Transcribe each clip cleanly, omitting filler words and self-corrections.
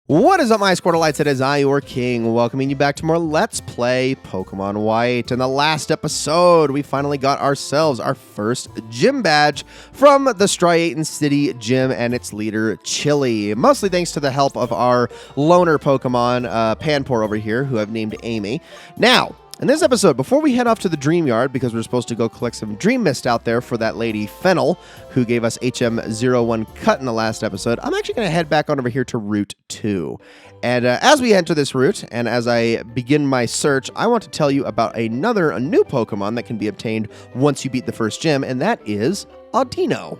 What is up, my Squirtleites? It is I, your king, welcoming you back to more Let's Play Pokemon White. In the last episode, we finally got ourselves our first gym badge from the Striaton City Gym and its leader, Chili. Mostly thanks to the help of our loner Pokemon, Panpour over here, who I've named Amy. Now, in this episode, before we head off to the Dreamyard, because we're supposed to go collect some Dream Mist out there for that lady Fennel, who gave us HM01 Cut in the last episode, I'm actually going to head back on over here to Route 2. And as we enter this route, and as I begin my search, I want to tell you about a new Pokemon that can be obtained once you beat the first gym, and that is Audino.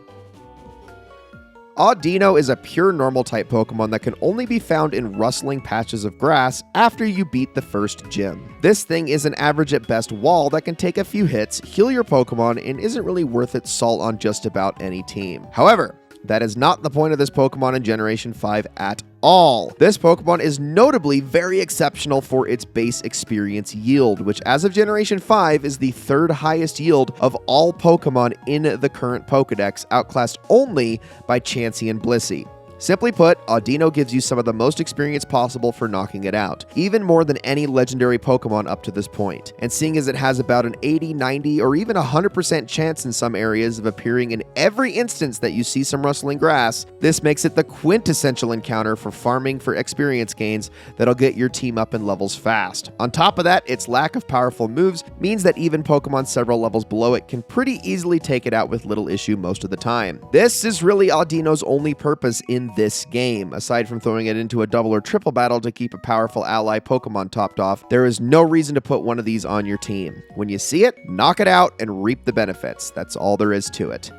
Audino is a pure normal type Pokemon that can only be found in rustling patches of grass after you beat the first gym. This thing is an average at best wall that can take a few hits, heal your Pokemon, and isn't really worth its salt on just about any team. However, that is not the point of this Pokemon in Generation 5 at all. This Pokemon is notably very exceptional for its base experience yield, which as of Generation 5 is the third highest yield of all Pokemon in the current Pokedex, outclassed only by Chansey and Blissey. Simply put, Audino gives you some of the most experience possible for knocking it out, even more than any legendary Pokemon up to this point. And seeing as it has about an 80, 90, or even 100% chance in some areas of appearing in every instance that you see some rustling grass, this makes it the quintessential encounter for farming for experience gains that'll get your team up in levels fast. On top of that, its lack of powerful moves means that even Pokemon several levels below it can pretty easily take it out with little issue most of the time. This is really Audino's only purpose in this game. Aside from throwing it into a double or triple battle to keep a powerful ally Pokemon topped off, there is no reason to put one of these on your team. When you see it, knock it out and reap the benefits. That's all there is to it.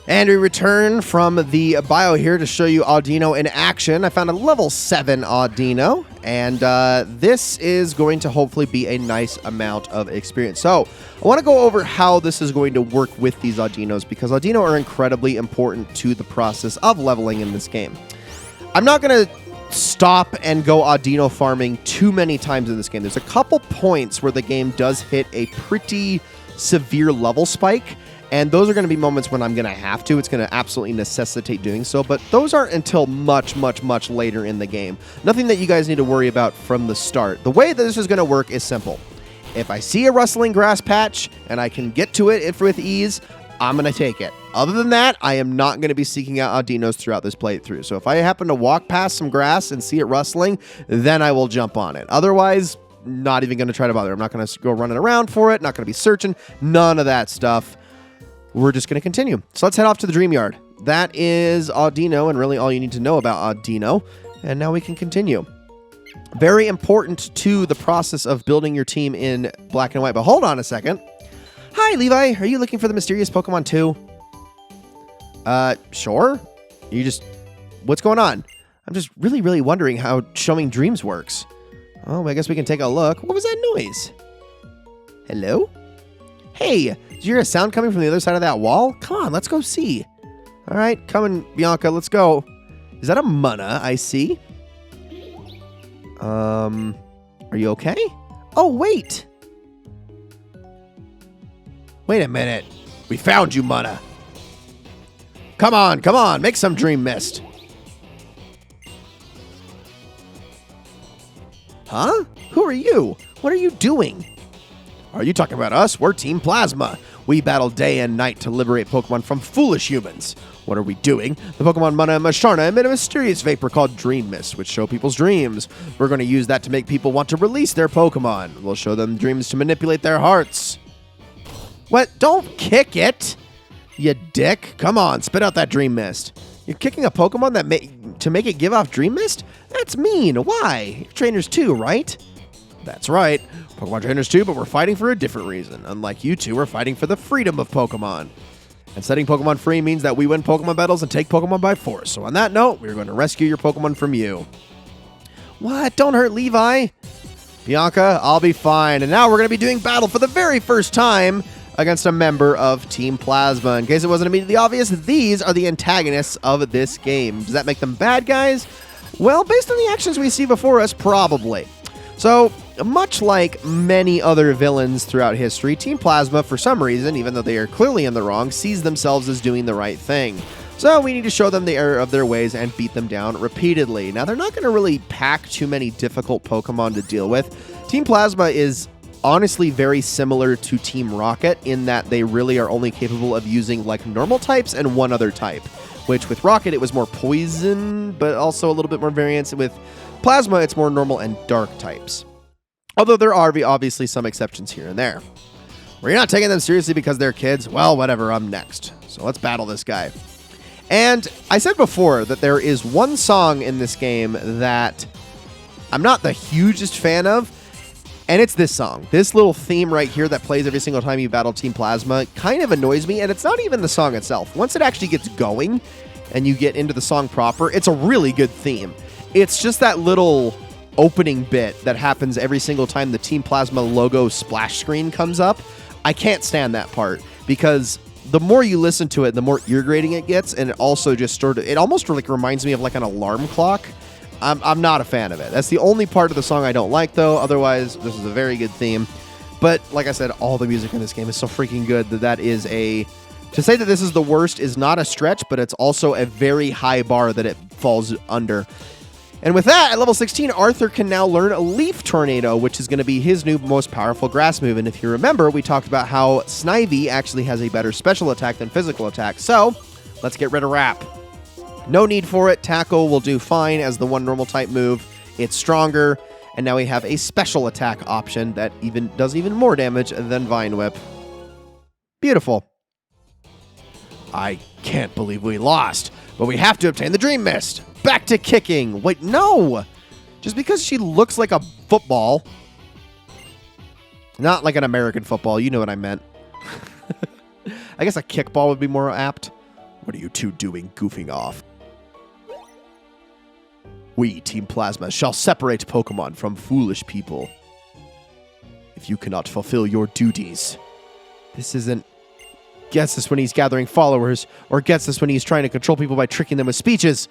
And we return from the bio here to show you Audino in action. I found a level 7 Audino, and this is going to hopefully be a nice amount of experience. So I want to go over how this is going to work with these Audinos, because Audino are incredibly important to the process of leveling in this game. I'm not going to stop and go Audino farming too many times in this game. There's a couple points where the game does hit a pretty severe level spike, and those are going to be moments when I'm going to have to. It's going to absolutely necessitate doing so, but those aren't until much later in the game. Nothing that you guys need to worry about from the start. The way that this is going to work is simple. If I see a rustling grass patch and I can get to it with ease, I'm going to take it. Other than that, I am not going to be seeking out Audinos throughout this playthrough. So if I happen to walk past some grass and see it rustling, then I will jump on it. Otherwise, not even going to try to bother. I'm not going to go running around for it, not going to be searching, none of that stuff. We're just going to continue. So let's head off to the Dreamyard. That is Audino, and really all you need to know about Audino. And now we can continue. Very important to the process of building your team in Black and White. But hold on a second. Hi, Levi. Are you looking for the mysterious Pokemon too? Sure. What's going on? I'm just really wondering how showing dreams works. Oh, I guess we can take a look. What was that noise? Hello? Hey, did you hear a sound coming from the other side of that wall? Come on, let's go see. All right, come on, Bianca, let's go. Is that a Munna I see? Are you okay? Oh, wait. Wait a minute. We found you, Munna. Come on, make some Dream Mist. Huh? Who are you? What are you doing? Are you talking about us? We're Team Plasma. We battle day and night to liberate Pokemon from foolish humans. What are we doing? The Pokemon Munna and Masharna emit a mysterious vapor called Dream Mist, which show people's dreams. We're going to use that to make people want to release their Pokemon. We'll show them dreams to manipulate their hearts. What? Don't kick it, you dick. Come on, spit out that Dream Mist. You're kicking a Pokemon to make it give off Dream Mist? That's mean. Why? You're trainers too, right? That's right. Pokemon trainers too, but we're fighting for a different reason. Unlike you two, we're fighting for the freedom of Pokemon. And setting Pokemon free means that we win Pokemon battles and take Pokemon by force. So on that note, we're going to rescue your Pokemon from you. What? Don't hurt Levi. Bianca, I'll be fine. And now we're going to be doing battle for the very first time against a member of Team Plasma. In case it wasn't immediately obvious, these are the antagonists of this game. Does that make them bad guys? Well, based on the actions we see before us, probably. So, much like many other villains throughout history, Team Plasma, for some reason, even though they are clearly in the wrong, sees themselves as doing the right thing. So we need to show them the error of their ways and beat them down repeatedly. Now, they're not going to really pack too many difficult Pokemon to deal with. Team Plasma is honestly very similar to Team Rocket in that they really are only capable of using like normal types and one other type, which with Rocket, it was more poison, but also a little bit more variance. With Plasma, it's more normal and dark types. Although there are obviously some exceptions here and there. We're not taking them seriously because they're kids. Well, whatever, I'm next. So let's battle this guy. And I said before that there is one song in this game that I'm not the hugest fan of, and it's this song. This little theme right here that plays every single time you battle Team Plasma kind of annoys me, and it's not even the song itself. Once it actually gets going and you get into the song proper, it's a really good theme. It's just that little opening bit that happens every single time the Team Plasma logo splash screen comes up. I can't stand that part because the more you listen to it, the more irritating it gets, and it also just it almost like reminds me of like an alarm clock. I'm not a fan of it. That's the only part of the song I don't like, though. Otherwise, this is a very good theme. But like I said, all the music in this game is so freaking good that is a... To say that this is the worst is not a stretch, but it's also a very high bar that it falls under. And with that, at level 16, Arthur can now learn a Leaf Tornado, which is going to be his new most powerful grass move. And if you remember, we talked about how Snivy actually has a better special attack than physical attack. So, let's get rid of Wrap. No need for it. Tackle will do fine as the one normal type move. It's stronger. And now we have a special attack option that does even more damage than Vine Whip. Beautiful. I can't believe we lost, but we have to obtain the Dream Mist. Back to kicking. Wait, no! Just because she looks like a football. Not like an American football. You know what I meant. I guess a kickball would be more apt. What are you two doing goofing off? We, Team Plasma, shall separate Pokemon from foolish people. If you cannot fulfill your duties. This isn't gets us when he's gathering followers, or gets us when he's trying to control people by tricking them with speeches.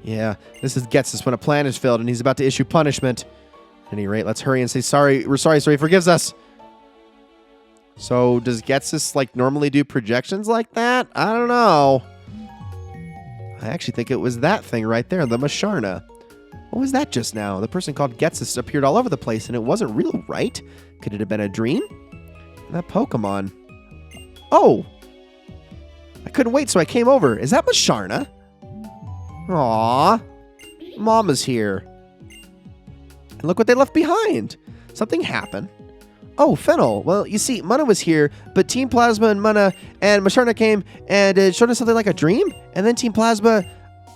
Yeah, this is gets us when a plan is failed and he's about to issue punishment. At any rate, let's hurry and say sorry. We're sorry, so he forgives us. So, does Getsus, like, normally do projections like that? I don't know. I actually think it was that thing right there, the Masharna. What was that just now? The person called Getsus appeared all over the place, and it wasn't real, right? Could it have been a dream? That Pokemon. Oh! I couldn't wait, so I came over. Is that Masharna? Aww. Mama's here. And look what they left behind. Something happened. Oh, Fennel. Well, you see, Mana was here, but Team Plasma and Mana and Masharna came and it showed us something like a dream, and then Team Plasma...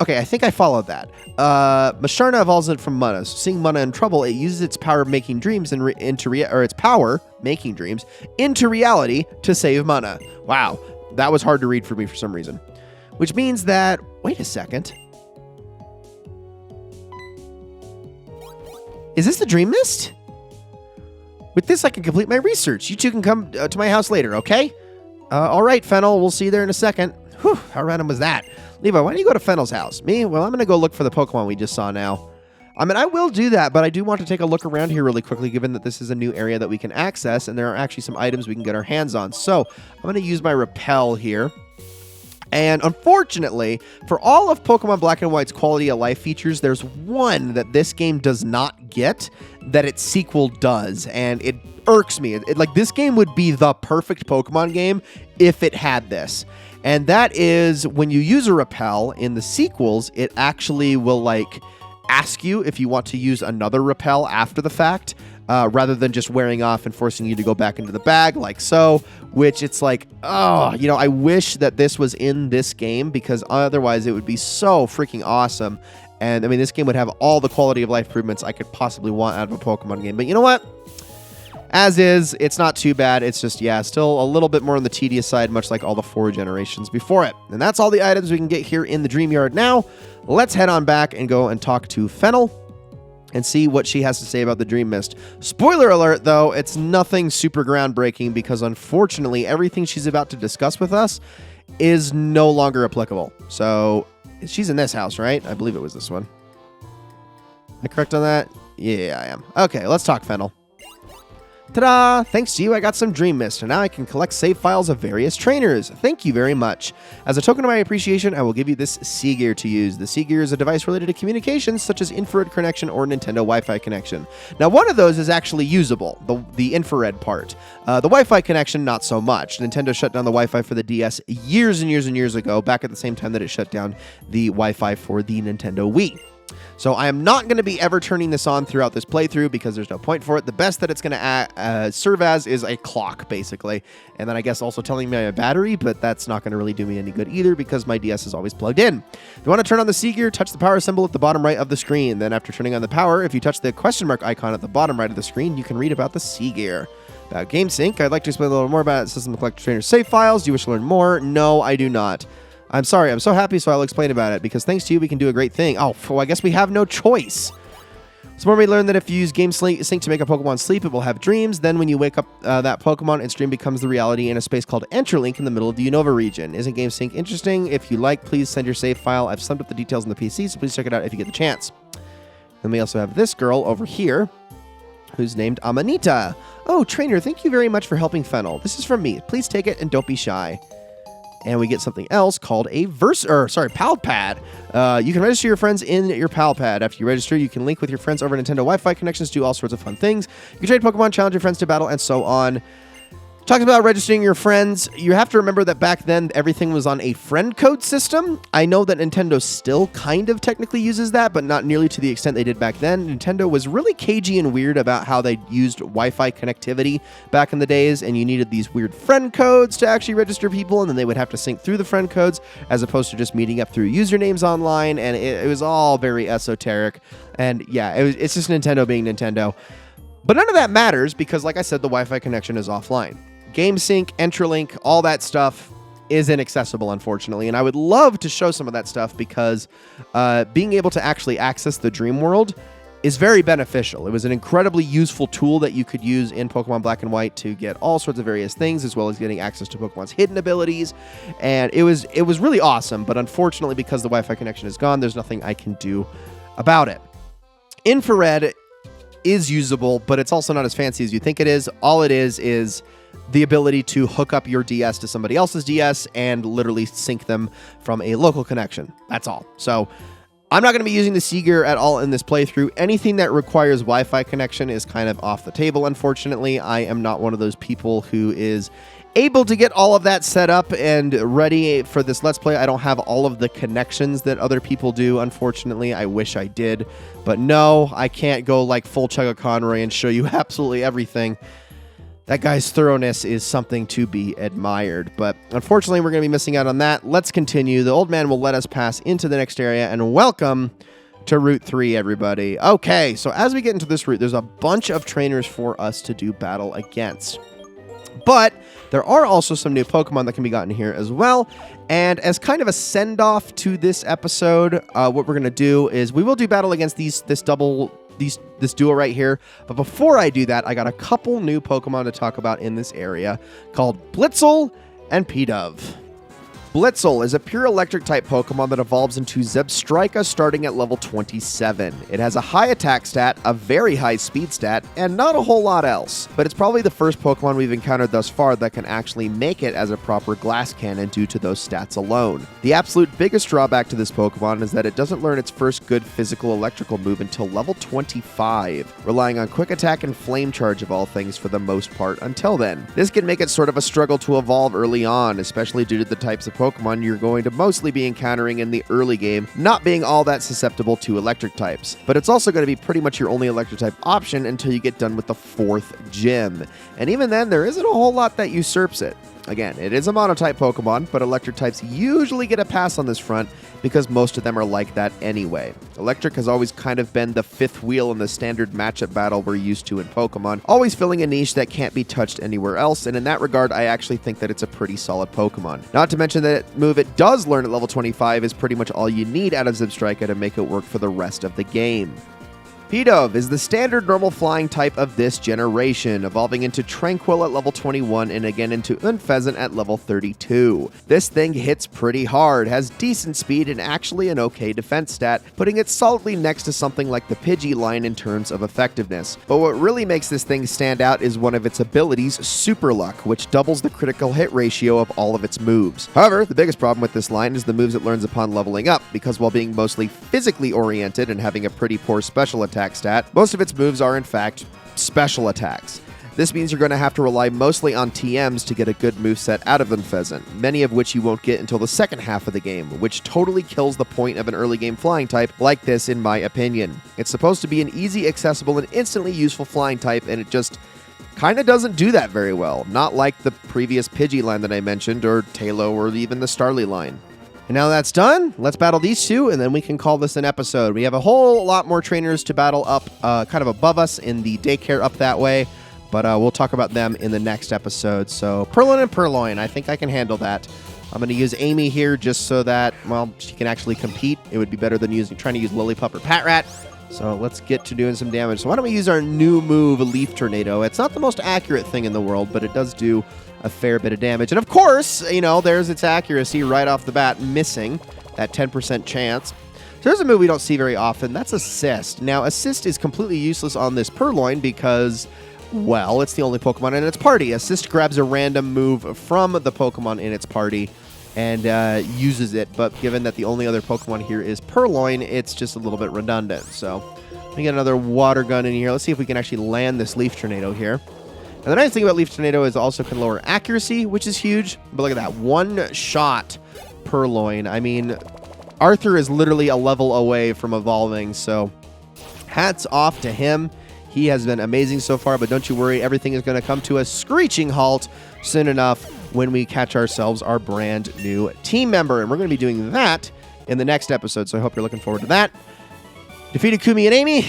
Okay, I think I followed that. Masharna evolves it from Mana. So seeing Mana in trouble, it uses its power of making dreams its power making dreams into reality to save Mana. Wow, that was hard to read for me for some reason. Which means that... Wait a second. Is this the Dream Mist? With this, I can complete my research. You two can come to my house later, okay? All right, Fennel. We'll see you there in a second. Whew, how random was that? Levi, why don't you go to Fennel's house? Me? Well, I'm going to go look for the Pokemon we just saw now. I mean, I will do that, but I do want to take a look around here really quickly, given that this is a new area that we can access, and there are actually some items we can get our hands on. So, I'm going to use my Repel here. And unfortunately, for all of Pokemon Black and White's quality of life features, there's one that this game does not get that its sequel does, and it irks me. Like, this game would be the perfect Pokemon game if it had this. And that is when you use a Repel in the sequels, it actually will, like, ask you if you want to use another Repel after the fact, rather than just wearing off and forcing you to go back into the bag like so, which it's like, oh, you know, I wish that this was in this game because otherwise it would be so freaking awesome. And I mean, this game would have all the quality of life improvements I could possibly want out of a Pokemon game. But you know what? As is, it's not too bad. It's just, yeah, still a little bit more on the tedious side, much like all the 4 generations before it. And that's all the items we can get here in the Dreamyard now. Let's head on back and go and talk to Fennel and see what she has to say about the Dream Mist. Spoiler alert, though, it's nothing super groundbreaking because, unfortunately, everything she's about to discuss with us is no longer applicable. So, she's in this house, right? I believe it was this one. Am I correct on that? Yeah, I am. Okay, let's talk Fennel. Ta-da! Thanks to you, I got some Dream Mist, and now I can collect save files of various trainers. Thank you very much. As a token of my appreciation, I will give you this Sea-Gear to use. The Sea-Gear is a device related to communications, such as infrared connection or Nintendo Wi-Fi connection. Now, one of those is actually usable, the infrared part. The Wi-Fi connection, not so much. Nintendo shut down the Wi-Fi for the DS years and years and years ago, back at the same time that it shut down the Wi-Fi for the Nintendo Wii. So I am not going to be ever turning this on throughout this playthrough because there's no point for it. The best that it's going to serve as is a clock, basically. And then I guess also telling me my battery, but that's not going to really do me any good either because my DS is always plugged in. If you want to turn on the Sea-Gear, touch the power symbol at the bottom right of the screen. Then after turning on the power, if you touch the question mark icon at the bottom right of the screen, you can read about the Sea-Gear. About GameSync, I'd like to explain a little more about the system to collect trainer save files. Do you wish to learn more? No, I do not. I'm sorry, I'm so happy, so I'll explain about it, because thanks to you, we can do a great thing. Oh, well, I guess we have no choice. So more we learned that if you use GameSync to make a Pokemon sleep, it will have dreams. Then when you wake up, that Pokemon, its dream becomes the reality in a space called Enterlink in the middle of the Unova region. Isn't GameSync interesting? If you like, please send your save file. I've summed up the details on the PC, so please check it out if you get the chance. Then we also have this girl over here, who's named Amanita. Oh, trainer, thank you very much for helping Fennel. This is from me. Please take it and don't be shy. And we get something else called a Pal Pad. You can register your friends in your Pal Pad. After you register, you can link with your friends over Nintendo Wi-Fi connections, do all sorts of fun things. You can trade Pokemon, challenge your friends to battle, and so on. Talking about registering your friends, you have to remember that back then, everything was on a friend code system. I know that Nintendo still kind of technically uses that, but not nearly to the extent they did back then. Nintendo was really cagey and weird about how they used Wi-Fi connectivity back in the days, and you needed these weird friend codes to actually register people, and then they would have to sync through the friend codes as opposed to just meeting up through usernames online, and it was all very esoteric. And yeah, it's just Nintendo being Nintendo. But none of that matters because, like I said, the Wi-Fi connection is offline. GameSync, Enterlink, all that stuff is inaccessible, unfortunately. And I would love to show some of that stuff because being able to actually access the Dream World is very beneficial. It was an incredibly useful tool that you could use in Pokemon Black and White to get all sorts of various things, as well as getting access to Pokemon's hidden abilities. And it was really awesome, but unfortunately, because the Wi-Fi connection is gone, there's nothing I can do about it. Infrared is usable, but it's also not as fancy as you think it is. All it is the ability to hook up your DS to somebody else's DS and literally sync them from a local connection. That's all. So I'm not going to be using the Sea-Gear at all in this playthrough. Anything that requires Wi-Fi connection is kind of off the table, unfortunately. I am not one of those people who is able to get all of that set up and ready for this Let's Play. I don't have all of the connections that other people do, unfortunately. I wish I did. But no, I can't go like full Chugga Conroy and show you absolutely everything. That guy's thoroughness is something to be admired, but unfortunately, we're going to be missing out on that. Let's continue. The old man will let us pass into the next area, and welcome to Route 3, everybody. Okay, so as we get into this route, there's a bunch of trainers for us to do battle against. But there are also some new Pokemon that can be gotten here as well, and as kind of a send-off to this episode, what we're going to do is we will do battle against this duo right here. But before I do that, I got a couple new Pokemon to talk about in this area called Blitzel and Pidove. Blitzel is a pure electric type Pokemon that evolves into Zebstrika starting at level 27. It has a high attack stat, a very high speed stat, and not a whole lot else. But it's probably the first Pokemon we've encountered thus far that can actually make it as a proper glass cannon due to those stats alone. The absolute biggest drawback to this Pokemon is that it doesn't learn its first good physical electrical move until level 25, relying on quick attack and flame charge of all things for the most part until then. This can make it sort of a struggle to evolve early on, especially due to the types of Pokemon you're going to mostly be encountering in the early game, not being all that susceptible to electric types. But it's also going to be pretty much your only electric type option until you get done with the 4th gym. And even then, there isn't a whole lot that usurps it. Again, it is a monotype Pokemon, but electric types usually get a pass on this front because most of them are like that anyway. Electric has always kind of been the fifth wheel in the standard matchup battle we're used to in Pokemon, always filling a niche that can't be touched anywhere else, and in that regard, I actually think that it's a pretty solid Pokemon. Not to mention that move it does learn at level 25 is pretty much all you need out of Zebstrika to make it work for the rest of the game. Pidove is the standard normal flying type of this generation, evolving into Tranquil at level 21 and again into Unpheasant at level 32. This thing hits pretty hard, has decent speed, and actually an okay defense stat, putting it solidly next to something like the Pidgey line in terms of effectiveness. But what really makes this thing stand out is one of its abilities, Super Luck, which doubles the critical hit ratio of all of its moves. However, the biggest problem with this line is the moves it learns upon leveling up, because while being mostly physically oriented and having a pretty poor special attack stat, most of its moves are in fact special attacks. This means you're going to have to rely mostly on TMs to get a good moveset out of Unpheasant, many of which you won't get until the second half of the game, which totally kills the point of an early game flying type like this in my opinion. It's supposed to be an easy, accessible, and instantly useful flying type, and it just kind of doesn't do that very well, not like the previous Pidgey line that I mentioned, or Tailo, or even the Starly line. And now that's done, let's battle these two, and then we can call this an episode. We have a whole lot more trainers to battle up kind of above us in the daycare up that way, but we'll talk about them in the next episode. So Purloin and Purloin, I think I can handle that. I'm going to use Amy here just so that, well, she can actually compete. It would be better than trying to use Lillipup or Patrat. So let's get to doing some damage. So why don't we use our new move, Leaf Tornado. It's not the most accurate thing in the world, but it does do a fair bit of damage. And of course, you know, there's its accuracy right off the bat, missing that 10% chance. So there's a move we don't see very often. That's Assist. Now, Assist is completely useless on this Purloin because, well, it's the only Pokemon in its party. Assist grabs a random move from the Pokemon in its party and uses it, but given that the only other Pokemon here is Purloin, it's just a little bit redundant. So let me get another Water Gun in here. Let's see if we can actually land this Leaf Tornado here. And the nice thing about Leaf Tornado is also can lower accuracy, which is huge. But look at that, one-shot Purloin. I mean, Arthur is literally a level away from evolving, so hats off to him. He has been amazing so far, but don't you worry, everything is going to come to a screeching halt soon enough when we catch ourselves our brand new team member. And we're going to be doing that in the next episode, so I hope you're looking forward to that. Defeated Kumi and Amy.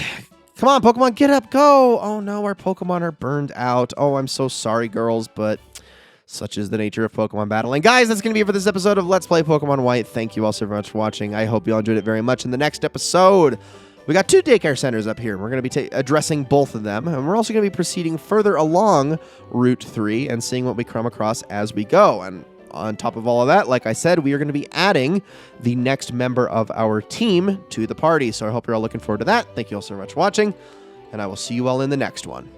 Come on, Pokemon, get up, go! Oh no, our Pokemon are burned out. Oh, I'm so sorry, girls, but such is the nature of Pokemon battling. Guys, that's going to be it for this episode of Let's Play Pokemon White. Thank you all so much for watching. I hope you all enjoyed it very much. In the next episode, we got 2 daycare centers up here. We're going to be addressing both of them, and we're also going to be proceeding further along Route 3 and seeing what we come across as we go. And on top of all of that, like I said, we are going to be adding the next member of our team to the party. So I hope you're all looking forward to that. Thank you all so much for watching, and I will see you all in the next one.